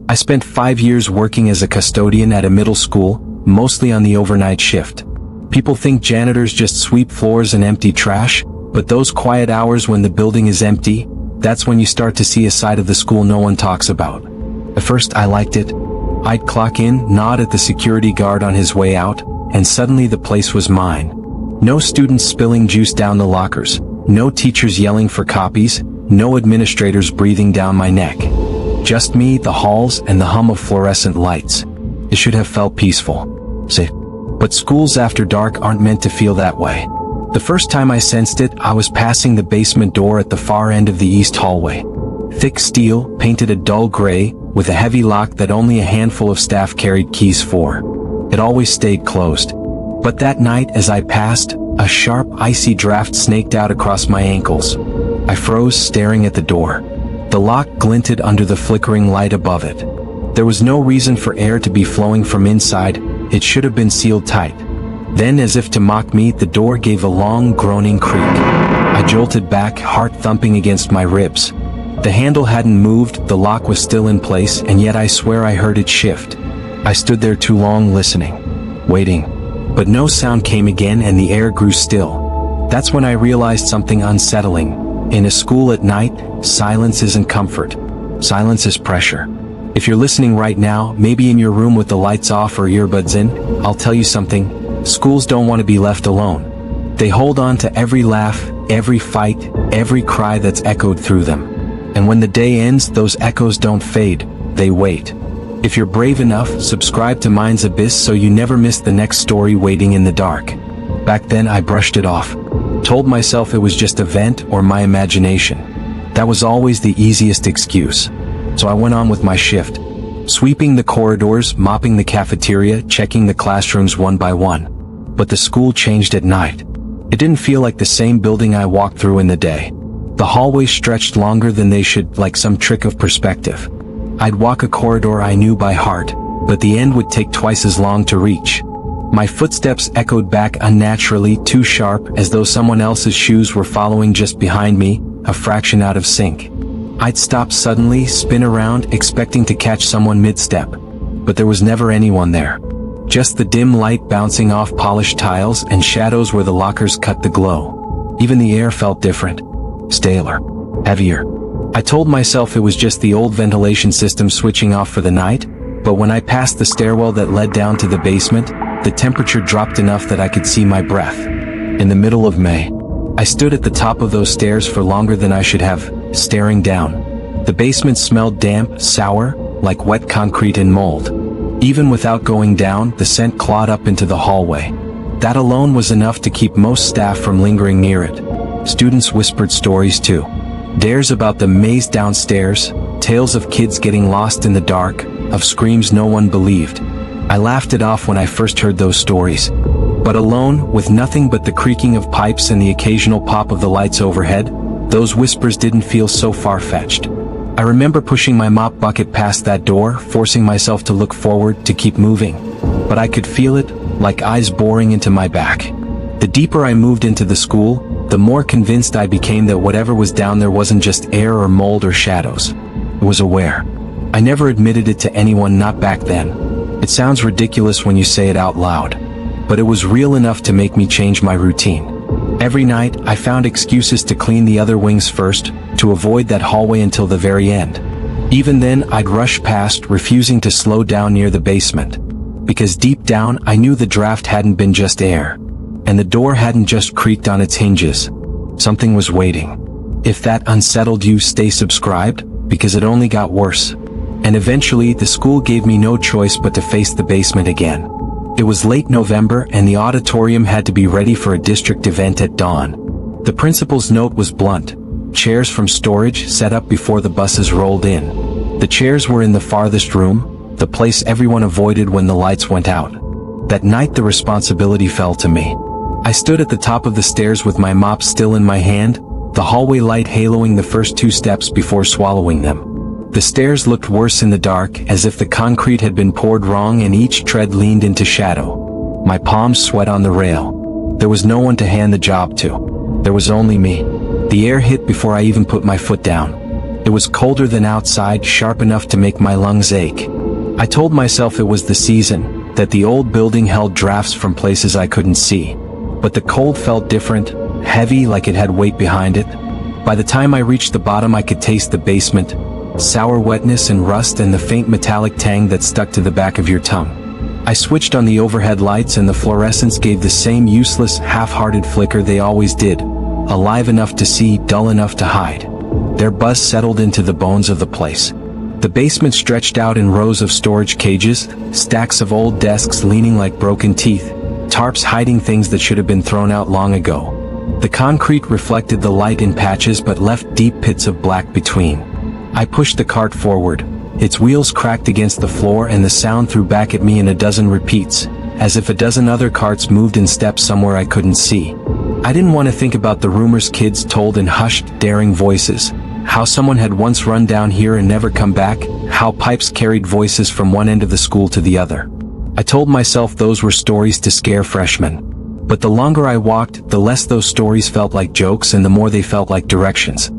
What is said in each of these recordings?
I spent 5 years working as a custodian at a middle school, mostly on the overnight shift. People think janitors just sweep floors and empty trash, but those quiet hours when the building is empty, that's when you start to see a side of the school no one talks about. At first I liked it. I'd clock in, nod at the security guard on his way out, and suddenly the place was mine. No students spilling juice down the lockers, no teachers yelling for copies, no administrators breathing down my neck. Just me, the halls, and the hum of fluorescent lights. It should have felt peaceful. But schools after dark aren't meant to feel that way. The first time I sensed it, I was passing the basement door at the far end of the east hallway. Thick steel, painted a dull gray, with a heavy lock that only a handful of staff carried keys for. It always stayed closed. But that night, as I passed, a sharp, icy draft snaked out across my ankles. I froze, staring at the door. The lock glinted under the flickering light above it. There was no reason for air to be flowing from inside. It should have been sealed tight. Then, as if to mock me, the door gave a long, groaning creak. I jolted back, heart thumping against my ribs. The handle hadn't moved, the lock was still in place, and yet I swear I heard it shift. I stood there too long, listening, waiting. But no sound came again, and the air grew still. That's when I realized something unsettling. In a school at night, silence isn't comfort. Silence is pressure. If you're listening right now, maybe in your room with the lights off or earbuds in, I'll tell you something. Schools don't want to be left alone. They hold on to every laugh, every fight, every cry that's echoed through them. And when the day ends, those echoes don't fade, they wait. If you're brave enough, subscribe to Mind's Abyss so you never miss the next story waiting in the dark. Back then I brushed it off. Told myself it was just a vent or my imagination. That was always the easiest excuse. So I went on with my shift. Sweeping the corridors, mopping the cafeteria, checking the classrooms one by one. But the school changed at night. It didn't feel like the same building I walked through in the day. The hallways stretched longer than they should, like some trick of perspective. I'd walk a corridor I knew by heart, but the end would take twice as long to reach. My footsteps echoed back unnaturally, too sharp, as though someone else's shoes were following just behind me, a fraction out of sync. I'd stop suddenly, spin around, expecting to catch someone mid-step. But there was never anyone there. Just the dim light bouncing off polished tiles and shadows where the lockers cut the glow. Even the air felt different. Staler. Heavier. I told myself it was just the old ventilation system switching off for the night, but when I passed the stairwell that led down to the basement, the temperature dropped enough that I could see my breath. In the middle of May, I stood at the top of those stairs for longer than I should have, staring down. The basement smelled damp, sour, like wet concrete and mold. Even without going down, the scent clawed up into the hallway. That alone was enough to keep most staff from lingering near it. Students whispered stories too. Dares about the maze downstairs, tales of kids getting lost in the dark, of screams no one believed. I laughed it off when I first heard those stories. But alone, with nothing but the creaking of pipes and the occasional pop of the lights overhead, those whispers didn't feel so far-fetched. I remember pushing my mop bucket past that door, forcing myself to look forward, to keep moving. But I could feel it, like eyes boring into my back. The deeper I moved into the school, the more convinced I became that whatever was down there wasn't just air or mold or shadows. It was aware. I never admitted it to anyone, not back then. It sounds ridiculous when you say it out loud. But it was real enough to make me change my routine. Every night, I found excuses to clean the other wings first, to avoid that hallway until the very end. Even then, I'd rush past, refusing to slow down near the basement. Because deep down, I knew the draft hadn't been just air. And the door hadn't just creaked on its hinges. Something was waiting. If that unsettled you, stay subscribed, because it only got worse. And eventually, the school gave me no choice but to face the basement again. It was late November, and the auditorium had to be ready for a district event at dawn. The principal's note was blunt. Chairs from storage set up before the buses rolled in. The chairs were in the farthest room, the place everyone avoided when the lights went out. That night the responsibility fell to me. I stood at the top of the stairs with my mop still in my hand, the hallway light haloing the first 2 steps before swallowing them. The stairs looked worse in the dark, as if the concrete had been poured wrong and each tread leaned into shadow. My palms sweat on the rail. There was no one to hand the job to. There was only me. The air hit before I even put my foot down. It was colder than outside, sharp enough to make my lungs ache. I told myself it was the season, that the old building held drafts from places I couldn't see. But the cold felt different, heavy, like it had weight behind it. By the time I reached the bottom, I could taste the basement, sour wetness and rust, and the faint metallic tang that stuck to the back of your tongue. I switched on the overhead lights, and the fluorescents gave the same useless, half-hearted flicker they always did, alive enough to see, dull enough to hide. Their buzz settled into the bones of the place. The basement stretched out in rows of storage cages, stacks of old desks leaning like broken teeth, tarps hiding things that should have been thrown out long ago. The concrete reflected the light in patches but left deep pits of black between. I pushed the cart forward. Its wheels cracked against the floor, and the sound threw back at me in a dozen repeats, as if a dozen other carts moved in step somewhere I couldn't see. I didn't want to think about the rumors kids told in hushed, daring voices, how someone had once run down here and never come back, how pipes carried voices from one end of the school to the other. I told myself those were stories to scare freshmen. But the longer I walked, the less those stories felt like jokes and the more they felt like directions.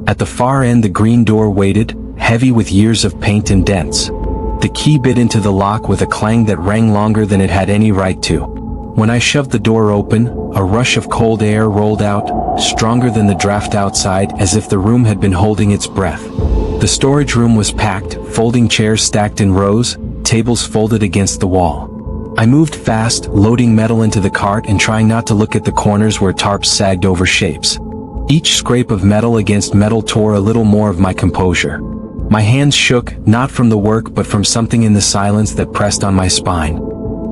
At the far end, the green door waited, heavy with years of paint and dents. The key bit into the lock with a clang that rang longer than it had any right to. When I shoved the door open, a rush of cold air rolled out, stronger than the draft outside, as if the room had been holding its breath. The storage room was packed, folding chairs stacked in rows, tables folded against the wall. I moved fast, loading metal into the cart and trying not to look at the corners where tarps sagged over shapes. Each scrape of metal against metal tore a little more of my composure. My hands shook, not from the work but from something in the silence that pressed on my spine.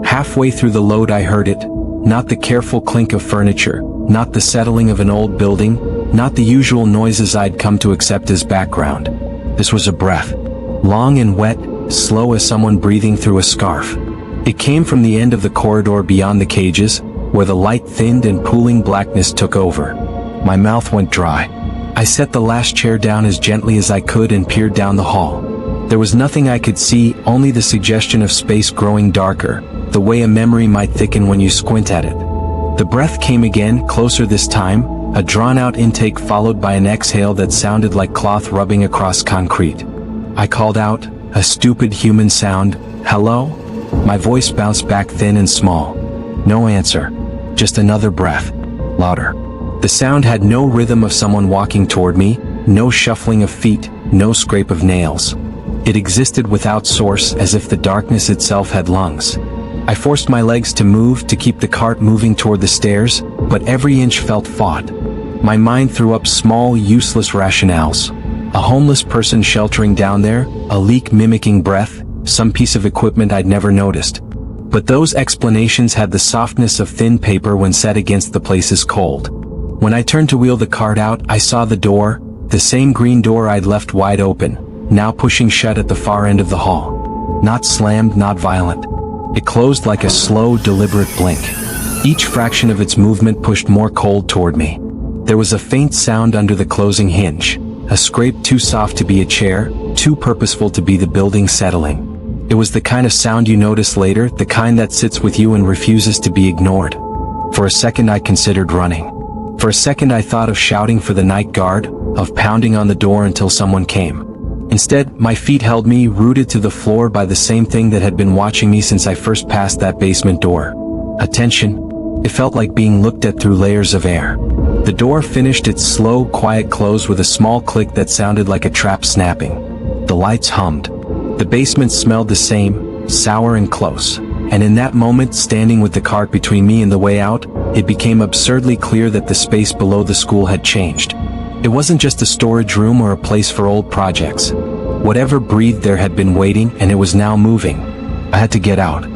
Halfway through the load I heard it, not the careful clink of furniture, not the settling of an old building, not the usual noises I'd come to accept as background. This was a breath. Long and wet, slow as someone breathing through a scarf. It came from the end of the corridor beyond the cages, where the light thinned and pooling blackness took over. My mouth went dry. I set the last chair down as gently as I could and peered down the hall. There was nothing I could see, only the suggestion of space growing darker, the way a memory might thicken when you squint at it. The breath came again, closer this time, a drawn-out intake followed by an exhale that sounded like cloth rubbing across concrete. I called out, a stupid human sound, "Hello?" My voice bounced back thin and small. No answer. Just another breath. Louder. The sound had no rhythm of someone walking toward me, no shuffling of feet, no scrape of nails. It existed without source, as if the darkness itself had lungs. I forced my legs to move, to keep the cart moving toward the stairs, but every inch felt fought. My mind threw up small, useless rationales. A homeless person sheltering down there, a leak mimicking breath, some piece of equipment I'd never noticed. But those explanations had the softness of thin paper when set against the place's cold. When I turned to wheel the cart out, I saw the door, the same green door I'd left wide open, now pushing shut at the far end of the hall. Not slammed, not violent. It closed like a slow, deliberate blink. Each fraction of its movement pushed more cold toward me. There was a faint sound under the closing hinge, a scrape too soft to be a chair, too purposeful to be the building settling. It was the kind of sound you notice later, the kind that sits with you and refuses to be ignored. For a second I considered running. For a second I thought of shouting for the night guard, of pounding on the door until someone came. Instead, my feet held me, rooted to the floor by the same thing that had been watching me since I first passed that basement door. Attention. It felt like being looked at through layers of air. The door finished its slow, quiet close with a small click that sounded like a trap snapping. The lights hummed. The basement smelled the same, sour and close. And in that moment, standing with the cart between me and the way out, it became absurdly clear that the space below the school had changed. It wasn't just a storage room or a place for old projects. Whatever breathed there had been waiting, and it was now moving. I had to get out.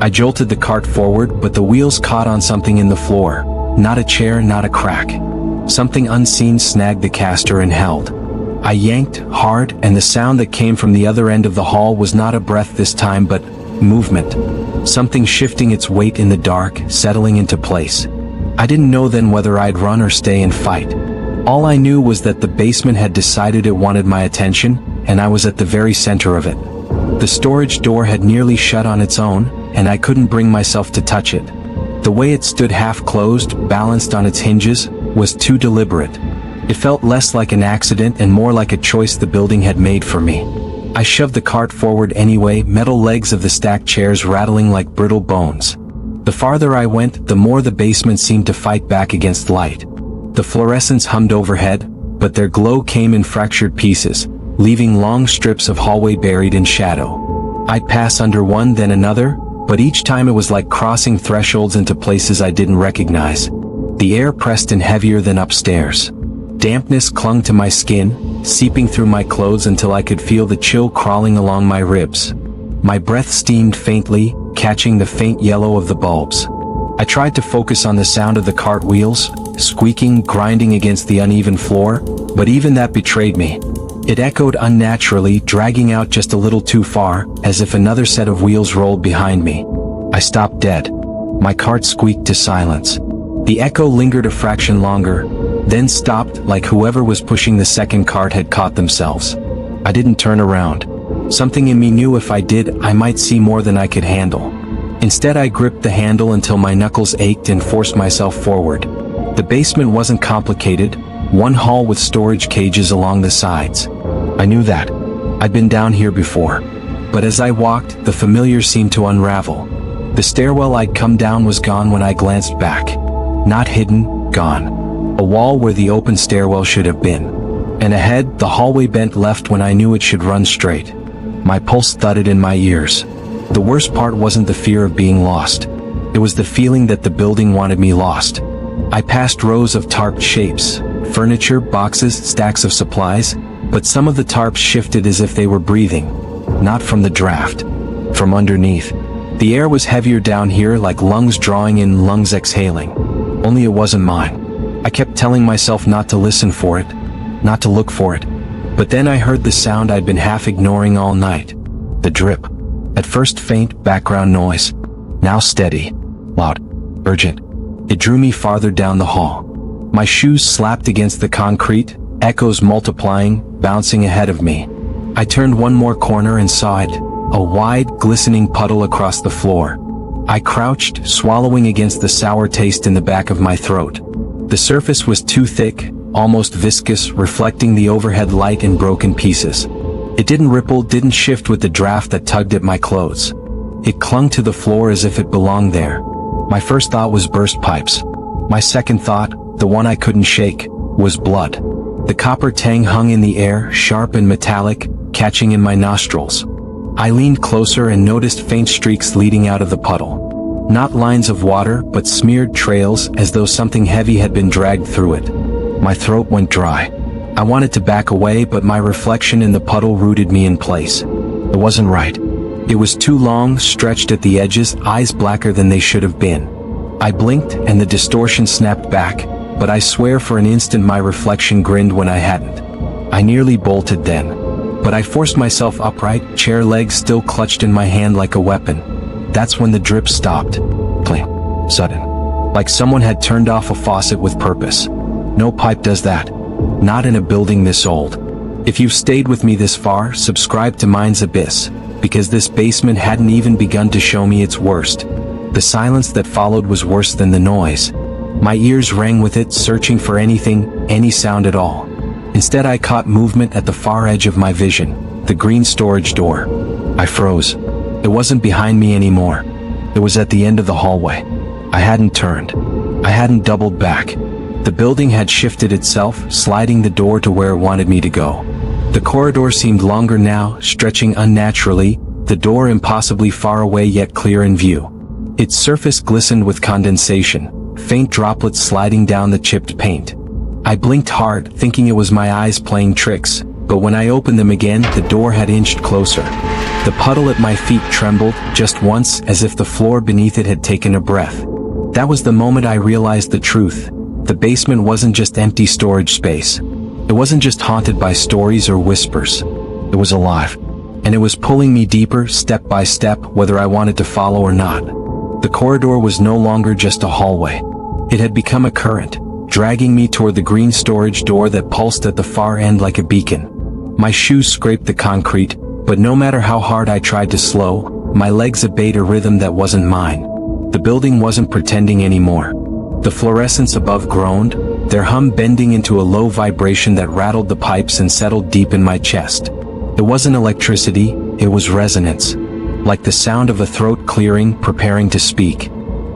I jolted the cart forward, but the wheels caught on something in the floor. Not a chair, not a crack. Something unseen snagged the caster and held. I yanked, hard, and the sound that came from the other end of the hall was not a breath this time but movement. Something shifting its weight in the dark, settling into place. I didn't know then whether I'd run or stay and fight. All I knew was that the basement had decided it wanted my attention, and I was at the very center of it. The storage door had nearly shut on its own, and I couldn't bring myself to touch it. The way it stood half-closed, balanced on its hinges, was too deliberate. It felt less like an accident and more like a choice the building had made for me. I shoved the cart forward anyway, metal legs of the stacked chairs rattling like brittle bones. The farther I went, the more the basement seemed to fight back against light. The fluorescents hummed overhead, but their glow came in fractured pieces, leaving long strips of hallway buried in shadow. I'd pass under one, then another, but each time it was like crossing thresholds into places I didn't recognize. The air pressed in heavier than upstairs. Dampness clung to my skin, seeping through my clothes until I could feel the chill crawling along my ribs. My breath steamed faintly, catching the faint yellow of the bulbs. I tried to focus on the sound of the cart wheels, squeaking, grinding against the uneven floor, but even that betrayed me. It echoed unnaturally, dragging out just a little too far, as if another set of wheels rolled behind me. I stopped dead. My cart squeaked to silence. The echo lingered a fraction longer, then stopped, like whoever was pushing the second cart had caught themselves. I didn't turn around. Something in me knew if I did, I might see more than I could handle. Instead, I gripped the handle until my knuckles ached and forced myself forward. The basement wasn't complicated, one hall with storage cages along the sides. I knew that. I'd been down here before. But as I walked, the familiar seemed to unravel. The stairwell I'd come down was gone when I glanced back. Not hidden, gone. A wall where the open stairwell should have been. And ahead, the hallway bent left when I knew it should run straight. My pulse thudded in my ears. The worst part wasn't the fear of being lost. It was the feeling that the building wanted me lost. I passed rows of tarped shapes, furniture, boxes, stacks of supplies, but some of the tarps shifted as if they were breathing. Not from the draft. From underneath. The air was heavier down here, like lungs drawing in, lungs exhaling. Only it wasn't mine. I kept telling myself not to listen for it, not to look for it. But then I heard the sound I'd been half ignoring all night. The drip. At first faint, background noise. Now steady. Loud. Urgent. It drew me farther down the hall. My shoes slapped against the concrete, echoes multiplying, bouncing ahead of me. I turned one more corner and saw it. A wide, glistening puddle across the floor. I crouched, swallowing against the sour taste in the back of my throat. The surface was too thick, almost viscous, reflecting the overhead light in broken pieces. It didn't ripple, didn't shift with the draft that tugged at my clothes. It clung to the floor as if it belonged there. My first thought was burst pipes. My second thought, the one I couldn't shake, was blood. The copper tang hung in the air, sharp and metallic, catching in my nostrils. I leaned closer and noticed faint streaks leading out of the puddle. Not lines of water, but smeared trails, as though something heavy had been dragged through it. My throat went dry. I wanted to back away, but my reflection in the puddle rooted me in place. It wasn't right. It was too long, stretched at the edges, eyes blacker than they should have been. I blinked, and the distortion snapped back, but I swear for an instant my reflection grinned when I hadn't. I nearly bolted then. But I forced myself upright, chair legs still clutched in my hand like a weapon. That's when the drip stopped. Clang. Sudden. Like someone had turned off a faucet with purpose. No pipe does that. Not in a building this old. If you've stayed with me this far, subscribe to Mind's Abyss, because this basement hadn't even begun to show me its worst. The silence that followed was worse than the noise. My ears rang with it, searching for anything, any sound at all. Instead I caught movement at the far edge of my vision, the green storage door. I froze. It wasn't behind me anymore. It was at the end of the hallway. I hadn't turned. I hadn't doubled back. The building had shifted itself, sliding the door to where it wanted me to go. The corridor seemed longer now, stretching unnaturally, the door impossibly far away yet clear in view. Its surface glistened with condensation, faint droplets sliding down the chipped paint. I blinked hard, thinking it was my eyes playing tricks, but when I opened them again, the door had inched closer. The puddle at my feet trembled, just once, as if the floor beneath it had taken a breath. That was the moment I realized the truth. The basement wasn't just empty storage space. It wasn't just haunted by stories or whispers. It was alive. And it was pulling me deeper, step by step, whether I wanted to follow or not. The corridor was no longer just a hallway. It had become a current, dragging me toward the green storage door that pulsed at the far end like a beacon. My shoes scraped the concrete, but no matter how hard I tried to slow, my legs obeyed a rhythm that wasn't mine. The building wasn't pretending anymore. The fluorescence above groaned, their hum bending into a low vibration that rattled the pipes and settled deep in my chest. It wasn't electricity, it was resonance. Like the sound of a throat clearing, preparing to speak.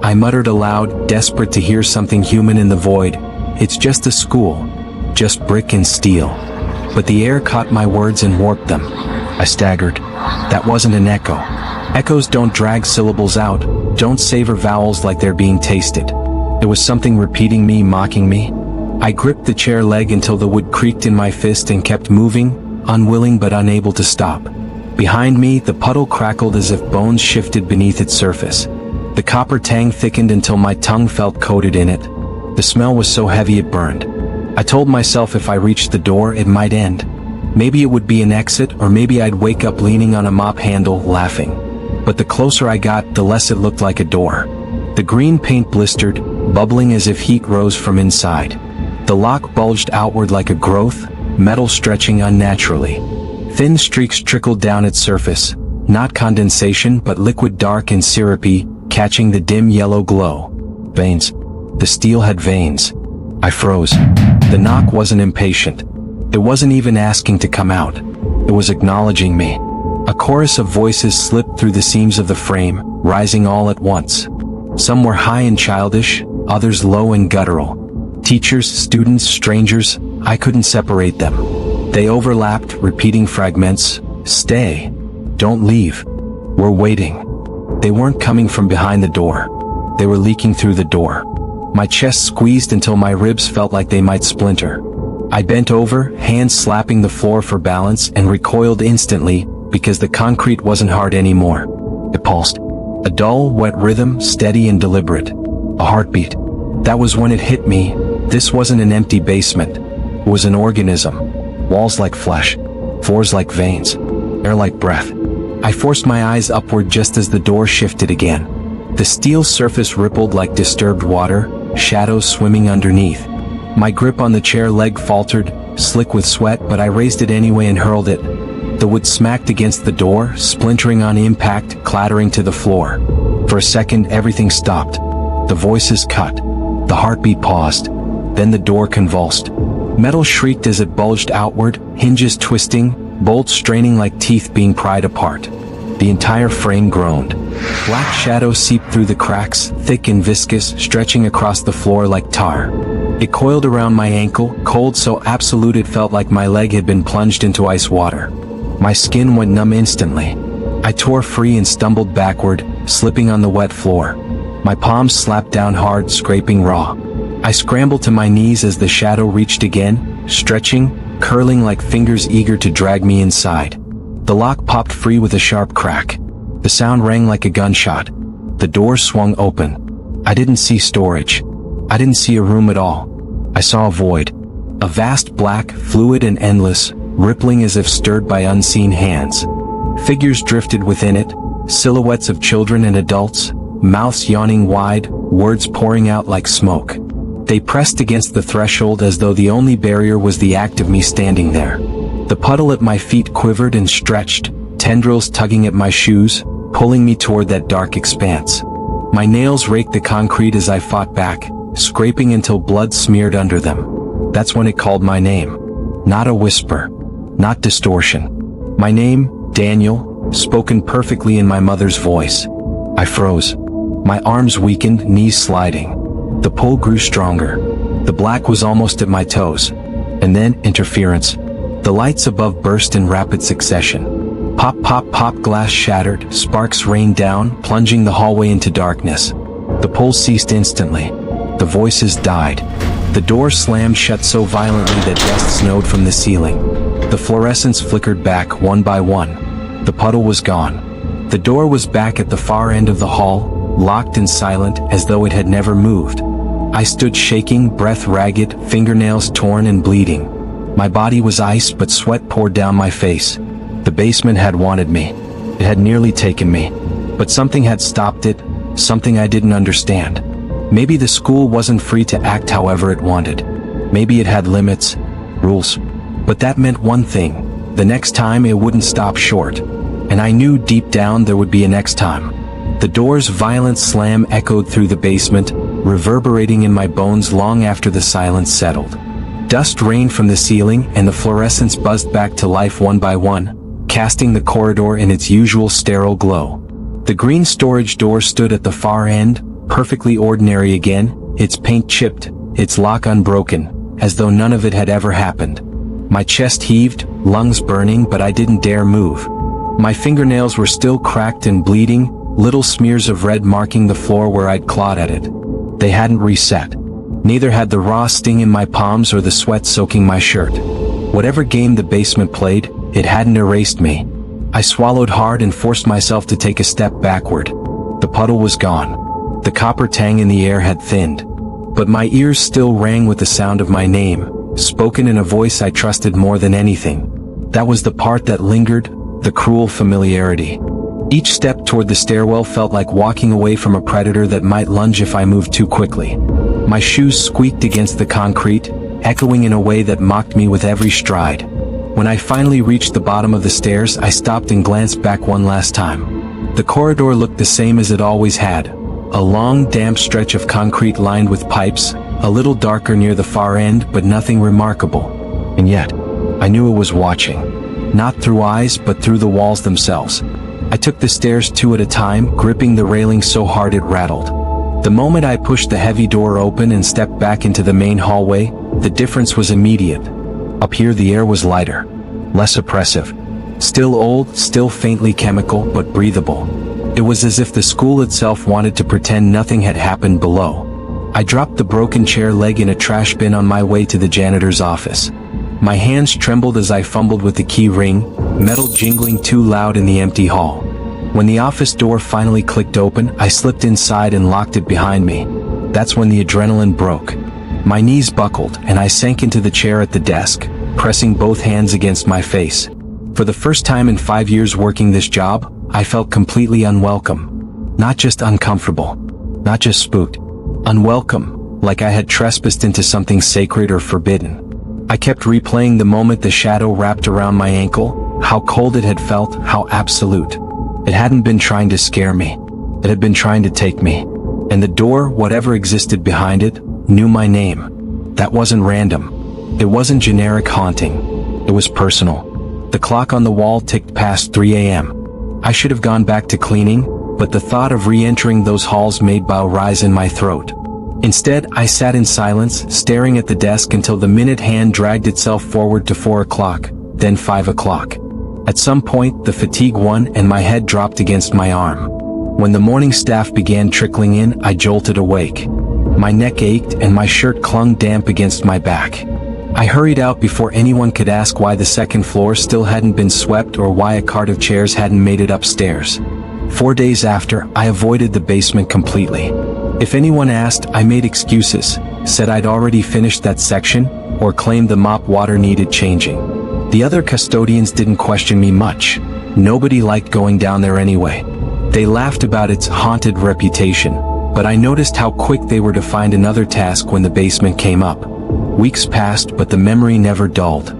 I muttered aloud, desperate to hear something human in the void. It's just a school. Just brick and steel. But the air caught my words and warped them. I staggered. That wasn't an echo. Echoes don't drag syllables out, don't savor vowels like they're being tasted. It was something repeating me, mocking me. I gripped the chair leg until the wood creaked in my fist and kept moving, unwilling but unable to stop. Behind me, the puddle crackled as if bones shifted beneath its surface. The copper tang thickened until my tongue felt coated in it. The smell was so heavy it burned. I told myself if I reached the door, it might end. Maybe it would be an exit, or maybe I'd wake up leaning on a mop handle, laughing. But the closer I got, the less it looked like a door. The green paint blistered, bubbling as if heat rose from inside. The lock bulged outward like a growth, metal stretching unnaturally. Thin streaks trickled down its surface, not condensation but liquid dark and syrupy, catching the dim yellow glow. Veins. The steel had veins. I froze. The knock wasn't impatient. It wasn't even asking to come out. It was acknowledging me. A chorus of voices slipped through the seams of the frame, rising all at once. Some were high and childish, others low and guttural. Teachers, students, strangers, I couldn't separate them. They overlapped, repeating fragments. Stay. Don't leave. We're waiting. They weren't coming from behind the door. They were leaking through the door. My chest squeezed until my ribs felt like they might splinter. I bent over, hands slapping the floor for balance, and recoiled instantly, because the concrete wasn't hard anymore. It pulsed. A dull, wet rhythm, steady and deliberate. A heartbeat. That was when it hit me. This wasn't an empty basement. It was an organism. Walls like flesh. Floors like veins. Air like breath. I forced my eyes upward just as the door shifted again. The steel surface rippled like disturbed water, shadows swimming underneath. My grip on the chair leg faltered, slick with sweat, but I raised it anyway and hurled it. The wood smacked against the door, splintering on impact, clattering to the floor. For a second, everything stopped. The voices cut. The heartbeat paused. Then the door convulsed. Metal shrieked as it bulged outward, hinges twisting, bolts straining like teeth being pried apart. The entire frame groaned. Black shadows seeped through the cracks, thick and viscous, stretching across the floor like tar. It coiled around my ankle, cold so absolute it felt like my leg had been plunged into ice water. My skin went numb instantly. I tore free and stumbled backward, slipping on the wet floor. My palms slapped down hard, scraping raw. I scrambled to my knees as the shadow reached again, stretching, curling like fingers eager to drag me inside. The lock popped free with a sharp crack. The sound rang like a gunshot. The door swung open. I didn't see storage. I didn't see a room at all. I saw a void. A vast black, fluid and endless, rippling as if stirred by unseen hands. Figures drifted within it, silhouettes of children and adults, mouths yawning wide, words pouring out like smoke. They pressed against the threshold as though the only barrier was the act of me standing there. The puddle at my feet quivered and stretched, tendrils tugging at my shoes, pulling me toward that dark expanse. My nails raked the concrete as I fought back, scraping until blood smeared under them. That's when it called my name. Not a whisper. Not distortion. My name, Daniel, spoken perfectly in my mother's voice. I froze. My arms weakened, knees sliding. The pull grew stronger. The black was almost at my toes. And then, interference. The lights above burst in rapid succession. Pop, pop, pop, glass shattered, sparks rained down, plunging the hallway into darkness. The pull ceased instantly. The voices died. The door slammed shut so violently that dust snowed from the ceiling. The fluorescents flickered back one by one. The puddle was gone. The door was back at the far end of the hall, locked and silent as though it had never moved. I stood shaking, breath ragged, fingernails torn and bleeding. My body was ice but sweat poured down my face. The basement had wanted me. It had nearly taken me. But something had stopped it, something I didn't understand. Maybe the school wasn't free to act however it wanted. Maybe it had limits, rules. But that meant one thing. The next time it wouldn't stop short. And I knew deep down there would be a next time. The door's violent slam echoed through the basement, reverberating in my bones long after the silence settled. Dust rained from the ceiling and the fluorescents buzzed back to life one by one, casting the corridor in its usual sterile glow. The green storage door stood at the far end, perfectly ordinary again, its paint chipped, its lock unbroken, as though none of it had ever happened. My chest heaved, lungs burning, but I didn't dare move. My fingernails were still cracked and bleeding, little smears of red marking the floor where I'd clawed at it. They hadn't reset. Neither had the raw sting in my palms or the sweat soaking my shirt. Whatever game the basement played, it hadn't erased me. I swallowed hard and forced myself to take a step backward. The puddle was gone. The copper tang in the air had thinned. But my ears still rang with the sound of my name, spoken in a voice I trusted more than anything. That was the part that lingered, the cruel familiarity. Each step toward the stairwell felt like walking away from a predator that might lunge if I moved too quickly. My shoes squeaked against the concrete, echoing in a way that mocked me with every stride. When I finally reached the bottom of the stairs, I stopped and glanced back one last time. The corridor looked the same as it always had. A long, damp stretch of concrete lined with pipes, a little darker near the far end, but nothing remarkable. And yet, I knew it was watching. Not through eyes, but through the walls themselves. I took the stairs two at a time, gripping the railing so hard it rattled. The moment I pushed the heavy door open and stepped back into the main hallway, the difference was immediate. Up here the air was lighter, less oppressive. Still old, still faintly chemical, but breathable. It was as if the school itself wanted to pretend nothing had happened below. I dropped the broken chair leg in a trash bin on my way to the janitor's office. My hands trembled as I fumbled with the key ring, metal jingling too loud in the empty hall. When the office door finally clicked open, I slipped inside and locked it behind me. That's when the adrenaline broke. My knees buckled, and I sank into the chair at the desk, pressing both hands against my face. For the first time in 5 years working this job, I felt completely unwelcome. Not just uncomfortable. Not just spooked. Unwelcome, like I had trespassed into something sacred or forbidden. I kept replaying the moment the shadow wrapped around my ankle, how cold it had felt, how absolute. It hadn't been trying to scare me. It had been trying to take me. And the door, whatever existed behind it, knew my name. That wasn't random. It wasn't generic haunting. It was personal. The clock on the wall ticked past 3 a.m. I should have gone back to cleaning, but the thought of re-entering those halls made bile rise in my throat. Instead, I sat in silence, staring at the desk until the minute hand dragged itself forward to 4 o'clock, then 5 o'clock. At some point, the fatigue won and my head dropped against my arm. When the morning staff began trickling in, I jolted awake. My neck ached and my shirt clung damp against my back. I hurried out before anyone could ask why the second floor still hadn't been swept or why a cart of chairs hadn't made it upstairs. 4 days after, I avoided the basement completely. If anyone asked, I made excuses, said I'd already finished that section, or claimed the mop water needed changing. The other custodians didn't question me much. Nobody liked going down there anyway. They laughed about its haunted reputation, but I noticed how quick they were to find another task when the basement came up. Weeks passed, but the memory never dulled.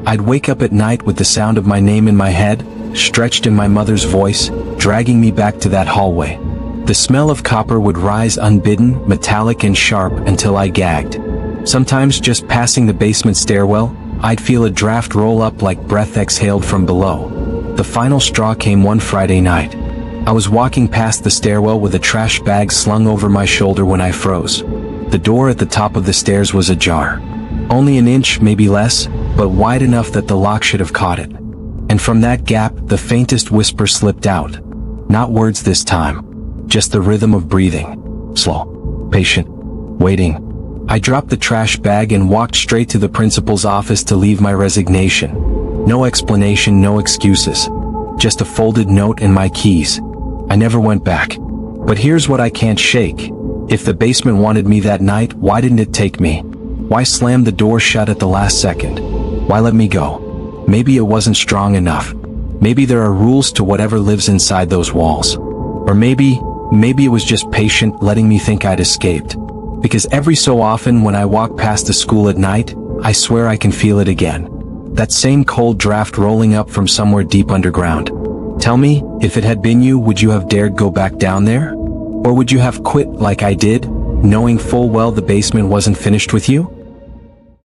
I'd wake up at night with the sound of my name in my head, stretched in my mother's voice, dragging me back to that hallway. The smell of copper would rise unbidden, metallic and sharp, until I gagged. Sometimes just passing the basement stairwell, I'd feel a draft roll up like breath exhaled from below. The final straw came one Friday night. I was walking past the stairwell with a trash bag slung over my shoulder when I froze. The door at the top of the stairs was ajar. Only an inch, maybe less, but wide enough that the lock should have caught it. And from that gap, the faintest whisper slipped out. Not words this time. Just the rhythm of breathing. Slow. Patient. Waiting. I dropped the trash bag and walked straight to the principal's office to leave my resignation. No explanation, no excuses. Just a folded note and my keys. I never went back. But here's what I can't shake. If the basement wanted me that night, why didn't it take me? Why slam the door shut at the last second? Why let me go? Maybe it wasn't strong enough. Maybe there are rules to whatever lives inside those walls. Or maybe it was just patient, letting me think I'd escaped. Because every so often when I walk past the school at night, I swear I can feel it again. That same cold draft rolling up from somewhere deep underground. Tell me, if it had been you, would you have dared go back down there? Or would you have quit like I did, knowing full well the basement wasn't finished with you?